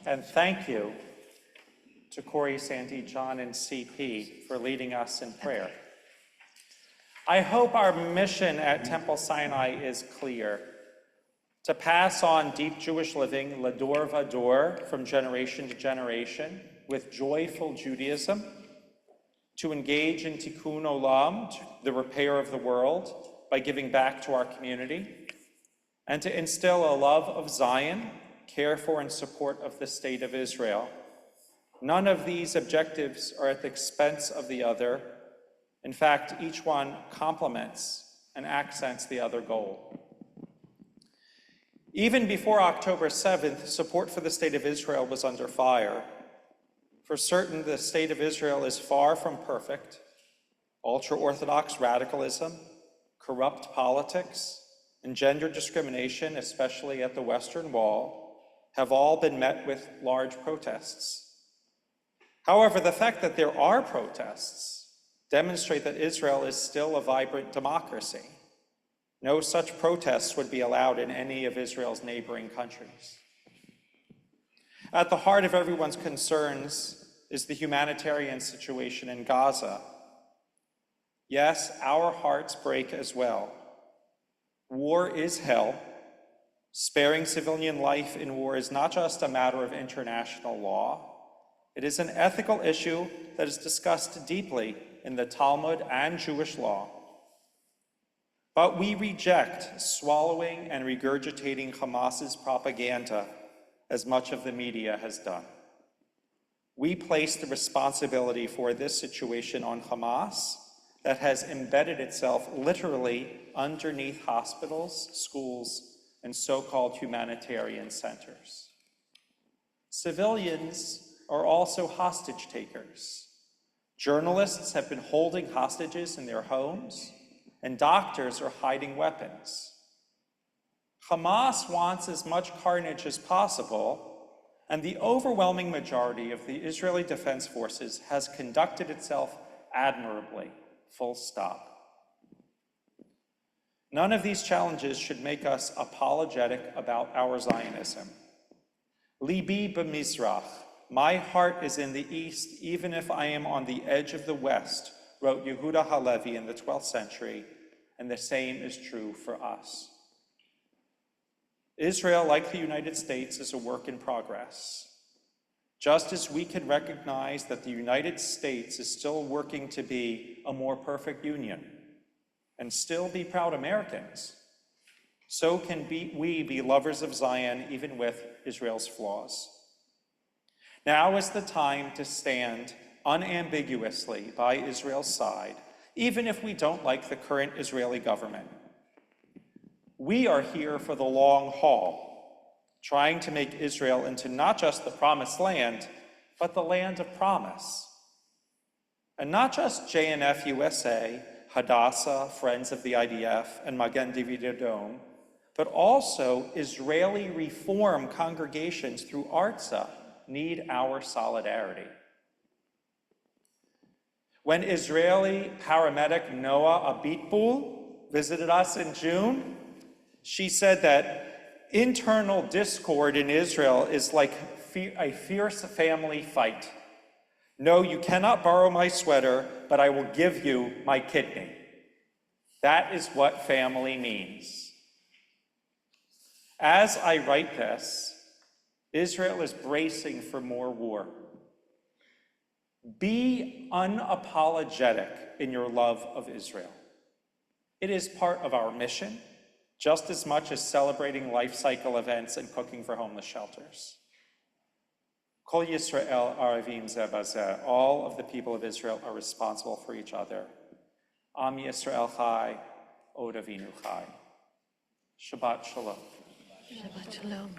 And thank you to Corey, Sandy, John, and CP for leading us in prayer. I hope our mission at Temple Sinai is clear: to pass on deep Jewish living, lador vador, from generation to generation, with joyful Judaism, to engage in tikkun olam, the repair of the world, by giving back to our community, and to instill a love of Zion, care for and support of the state of Israel. None of these objectives are at the expense of the other. In fact, each one complements and accents the other goal. Even before October 7th, support for the state of Israel was under fire. For certain, the state of Israel is far from perfect. Ultra-Orthodox radicalism, corrupt politics, and gender discrimination, especially at the Western Wall, have all been met with large protests. However, the fact that there are protests demonstrate that Israel is still a vibrant democracy. No such protests would be allowed in any of Israel's neighboring countries. At the heart of everyone's concerns is the humanitarian situation in Gaza. Yes, our hearts break as well. War is hell. Sparing civilian life in war is not just a matter of international law. It is an ethical issue that is discussed deeply in the Talmud and Jewish law. But we reject swallowing and regurgitating Hamas's propaganda as much of the media has done. We place the responsibility for this situation on Hamas that has embedded itself literally underneath hospitals, schools, and so-called humanitarian centers. Civilians are also hostage takers. Journalists have been holding hostages in their homes, and doctors are hiding weapons. Hamas wants as much carnage as possible, and the overwhelming majority of the Israeli Defense Forces has conducted itself admirably, full stop. None of these challenges should make us apologetic about our Zionism. Libi b'mizrach, my heart is in the east, even if I am on the edge of the west, wrote Yehuda Halevi in the 12th century, and the same is true for us. Israel, like the United States, is a work in progress. Just as we can recognize that the United States is still working to be a more perfect union and still be proud Americans, so can we be lovers of Zion even with Israel's flaws. Now is the time to stand unambiguously by Israel's side, even if we don't like the current Israeli government. We are here for the long haul, trying to make Israel into not just the promised land, but the land of promise. And not just JNF USA, Hadassah, Friends of the IDF, and Magen David Adom, but also Israeli Reform congregations through Artza need our solidarity. When Israeli paramedic Noah Abitbul visited us in June, she said that internal discord in Israel is like a fierce family fight. No, you cannot borrow my sweater, but I will give you my kidney. That is what family means. As I write this, Israel is bracing for more war. Be unapologetic in your love of Israel. It is part of our mission, just as much as celebrating life cycle events and cooking for homeless shelters. Kol Yisrael Aravim Zeh Bazeh. All of the people of Israel are responsible for each other. Am Yisrael Chai, Od Avinu Chai. Shabbat Shalom. Shabbat Shalom.